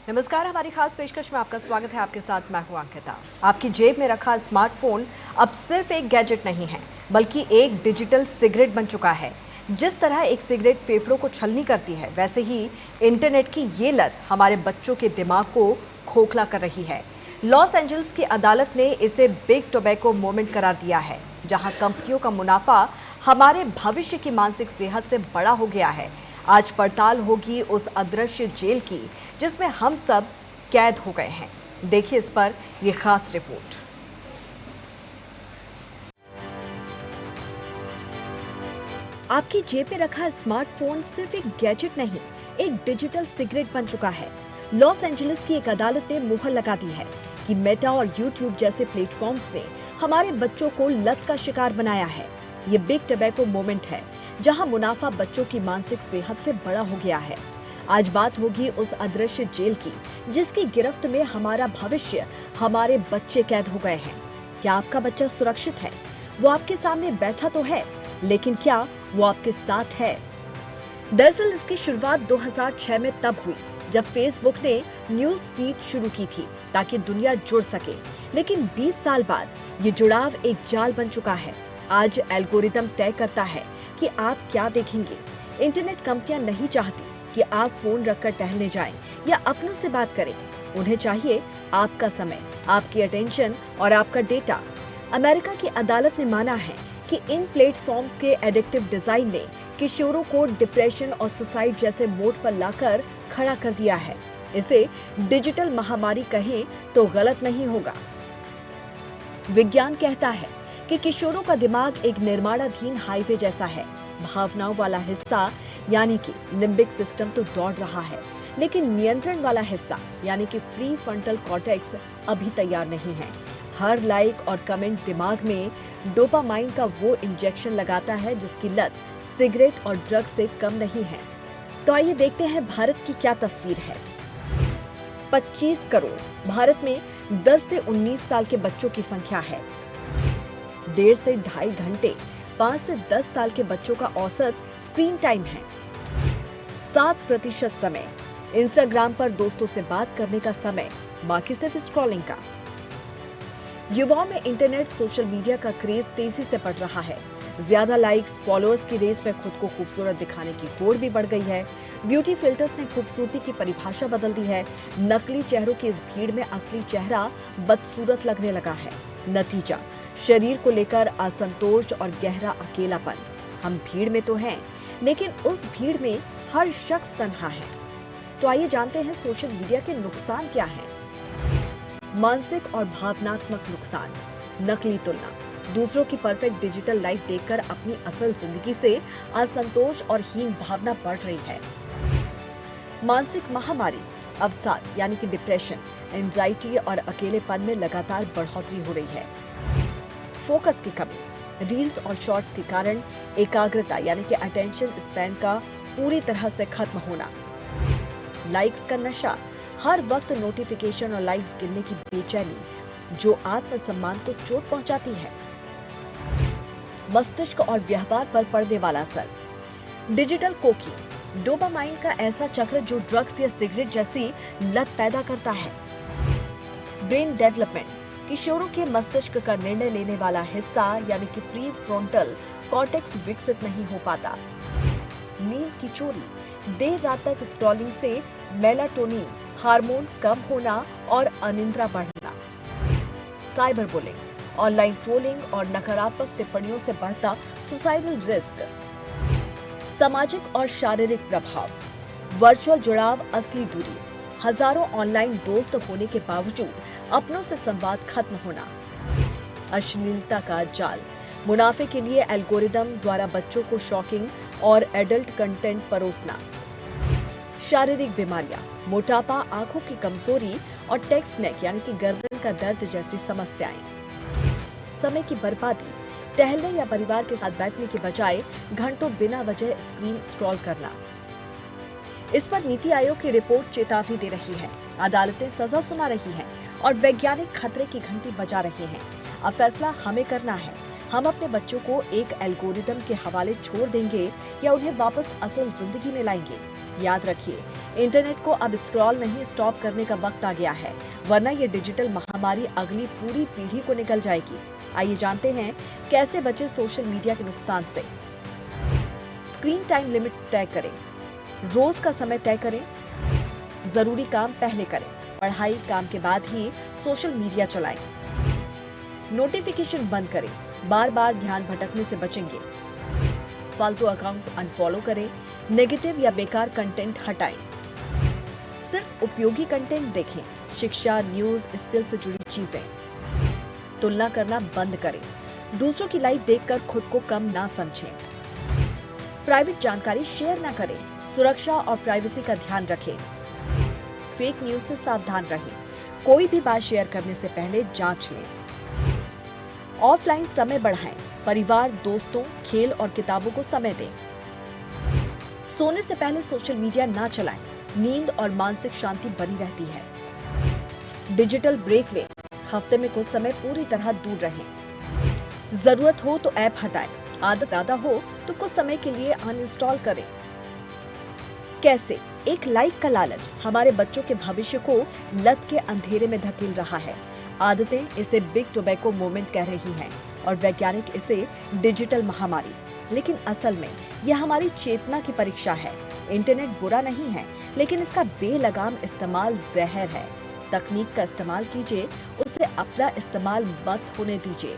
नमस्कार, हमारी खास पेशकश में आपका स्वागत है। आपके साथ मैं हूं अंकिता। आपकी जेब में रखा स्मार्टफोन अब सिर्फ एक गैजेट नहीं है, बल्कि एक डिजिटल सिगरेट बन चुका है। जिस तरह एक सिगरेट फेफड़ों को छलनी करती है, वैसे ही इंटरनेट की ये लत हमारे बच्चों के दिमाग को खोखला कर रही है। लॉस एंजल्स की अदालत ने इसे बिग टोबैको मोमेंट करार दिया है, जहां कंपनियों का मुनाफा हमारे भविष्य की मानसिक सेहत से बड़ा हो गया है। आज पड़ताल होगी उस अदृश्य जेल की, जिसमें हम सब कैद हो गए हैं। देखिए इस पर यह खास रिपोर्ट। आपकी जेब में रखा स्मार्टफोन सिर्फ एक गैजेट नहीं, एक डिजिटल सिगरेट बन चुका है। लॉस एंजलिस की एक अदालत ने मुहर लगा दी है कि मेटा और यूट्यूब जैसे प्लेटफॉर्म्स ने हमारे बच्चों को लत का शिकार बनाया है। ये बिग टोबैको मोमेंट है, जहां मुनाफा बच्चों की मानसिक सेहत से बड़ा हो गया है। आज बात होगी उस अदृश्य जेल की, जिसकी गिरफ्त में हमारा भविष्य, हमारे बच्चे कैद हो गए हैं। क्या आपका बच्चा सुरक्षित है? वो आपके सामने बैठा तो है, लेकिन क्या वो आपके साथ है? दरअसल इसकी शुरुआत 2006 में तब हुई, जब फेसबुक ने न्यूज फीड शुरू की थी ताकि दुनिया जुड़ सके। लेकिन 20 साल बाद ये जुड़ाव एक जाल बन चुका है। आज एल्गोरिदम तय करता है कि आप क्या देखेंगे। इंटरनेट कंपनियां नहीं चाहती कि आप फोन रखकर टहलने जाएं या अपनों से बात करें। उन्हें चाहिए आपका समय, आपकी अटेंशन और आपका डेटा। अमेरिका की अदालत ने माना है कि इन प्लेटफॉर्म्स के एडिक्टिव डिजाइन ने किशोरों को डिप्रेशन और सुसाइड जैसे मोड पर लाकर खड़ा कर दिया है। इसे डिजिटल महामारी कहें तो गलत नहीं होगा। विज्ञान कहता है कि किशोरों का दिमाग एक निर्माणाधीन हाईवे जैसा है। भावनाओं वाला हिस्सा यानी कि लिम्बिक सिस्टम तो दौड़ रहा है, लेकिन नियंत्रण वाला हिस्सा यानी कि प्री फ्रंटल कॉर्टेक्स अभी तैयार नहीं है। हर लाइक और कमेंट दिमाग में डोपामाइन का वो इंजेक्शन लगाता है जिसकी लत सिगरेट और ड्रग से कम नहीं है। तो आइए देखते हैं भारत की क्या तस्वीर है। 25 करोड़ भारत में 10 से 19 साल के बच्चों की संख्या है। 1.5 से 2.5 घंटे 5 से 10 साल के बच्चों का औसत स्क्रीन टाइम है। 7% समय इंस्टाग्राम पर दोस्तों से बात करने का समय, बाकी सिर्फ स्क्रॉलिंग का। युवाओं में इंटरनेट सोशल मीडिया का क्रेज तेजी से बढ़ रहा है। ज्यादा लाइक्स, फॉलोअर्स की रेस में खुद को खूबसूरत दिखाने की होड़ भी बढ़ गई है। ब्यूटी फिल्टर्स ने खूबसूरती की परिभाषा बदल दी है। नकली चेहरों की इस भीड़ में असली चेहरा बदसूरत लगने लगा है। नतीजा, शरीर को लेकर असंतोष और गहरा अकेलापन। हम भीड़ में तो हैं, लेकिन उस भीड़ में हर शख्स तन्हा है। तो आइए जानते हैं सोशल मीडिया के नुकसान क्या हैं। मानसिक और भावनात्मक नुकसान। नकली तुलना, दूसरों की परफेक्ट डिजिटल लाइफ देखकर अपनी असल जिंदगी से असंतोष और हीन भावना बढ़ रही है। मानसिक महामारी, अवसाद यानी कि डिप्रेशन, एंजाइटी और अकेलेपन में लगातार बढ़ोतरी हो रही है। फोकस की कमी, रील्स और शॉर्ट्स के कारण एकाग्रता यानी कि अटेंशन स्पैन का पूरी तरह से खत्म होना। लाइक्स का नशा, हर वक्त नोटिफिकेशन और लाइक्स गिनने की बेचैनी, जो आत्मसम्मान को चोट पहुंचाती है। मस्तिष्क और व्यवहार पर पड़ने वाला असर। डिजिटल कोकीन, डोपामाइन का ऐसा चक्र जो ड्रग्स या सिगरेट जैसी लत पैदा करता है। ब्रेन डेवलपमेंट, किशोरों के मस्तिष्क का निर्णय लेने वाला हिस्सा यानी कि प्री फ्रंटल कॉर्टेक्स विकसित नहीं हो पाता। नींद की चोरी, देर रात तक स्क्रॉलिंग से मेलाटोनिन हार्मोन कम होना और अनिद्रा बढ़ना। साइबर बुलिंग, ऑनलाइन ट्रोलिंग और नकारात्मक टिप्पणियों से बढ़ता सुसाइडल रिस्क। सामाजिक और शारीरिक प्रभाव, वर्चुअल जुड़ाव, असली दूरी, हजारों ऑनलाइन दोस्त होने के बावजूद अपनों से संवाद खत्म होना। अश्लीलता का जाल, मुनाफे के लिए एल्गोरिदम द्वारा बच्चों को शॉकिंग और एडल्ट कंटेंट परोसना। शारीरिक बीमारियां, मोटापा, आंखों की कमजोरी और टेक्स्ट नेक यानी कि गर्दन का दर्द जैसी समस्याएं। समय की बर्बादी, टहलने या परिवार के साथ बैठने के बजाय घंटों बिना वजह स्क्रीन स्क्रॉल करना। इस पर नीति आयोग की रिपोर्ट चेतावनी दे रही है, अदालतें सजा सुना रही हैं और वैज्ञानिक खतरे की घंटी बजा रहे हैं। अब फैसला हमें करना है। हम अपने बच्चों को एक एल्गोरिदम के हवाले छोड़ देंगे या उन्हें वापस असल जिंदगी में लाएंगे? याद रखिए, इंटरनेट को अब स्क्रॉल नहीं स्टॉप करने का वक्त आ गया है, वरना ये डिजिटल महामारी अगली पूरी पीढ़ी को निकल जाएगी। आइए जानते हैं कैसे बचें सोशल मीडिया के नुकसान से। स्क्रीन टाइम लिमिट तय करें। रोज का समय तय करें। जरूरी काम पहले करें। पढ़ाई काम के बाद ही सोशल मीडिया चलाएं। नोटिफिकेशन बंद करें। बार बार ध्यान भटकने से बचेंगे। फालतू अकाउंट अनफॉलो करें। नेगेटिव या बेकार कंटेंट हटाएं। सिर्फ उपयोगी कंटेंट देखें। शिक्षा, न्यूज, स्किल से जुड़ी चीजें। तुलना करना बंद करें। दूसरों की लाइफ देखकर खुद को कम ना समझें। प्राइवेट जानकारी शेयर ना करें। सुरक्षा और प्राइवेसी का ध्यान रखें। फेक न्यूज से सावधान रहें। कोई भी बात शेयर करने से पहले जांच लें। ऑफलाइन समय बढ़ाएं। परिवार, दोस्तों, खेल और किताबों को समय दें। सोने से पहले सोशल मीडिया ना चलाएं। नींद और मानसिक शांति बनी रहती है। डिजिटल ब्रेक लें। हफ्ते में कुछ समय पूरी तरह दूर रहें। जरूरत हो तो ऐप हटाएं। आदत ज्यादा हो तो कुछ समय के लिए अनइंस्टॉल करें। कैसे? एक लाइक का लालच हमारे बच्चों के भविष्य को लत के अंधेरे में धकेल रहा है। आदतें इसे बिग टोबैको मूवमेंट कह रही हैं और वैज्ञानिक इसे डिजिटल महामारी। लेकिन असल में यह हमारी चेतना की परीक्षा है। इंटरनेट बुरा नहीं है, लेकिन इसका बेलगाम इस्तेमाल जहर है। तकनीक का इस्तेमाल कीजिए, उसे अपना इस्तेमाल मत होने दीजिए।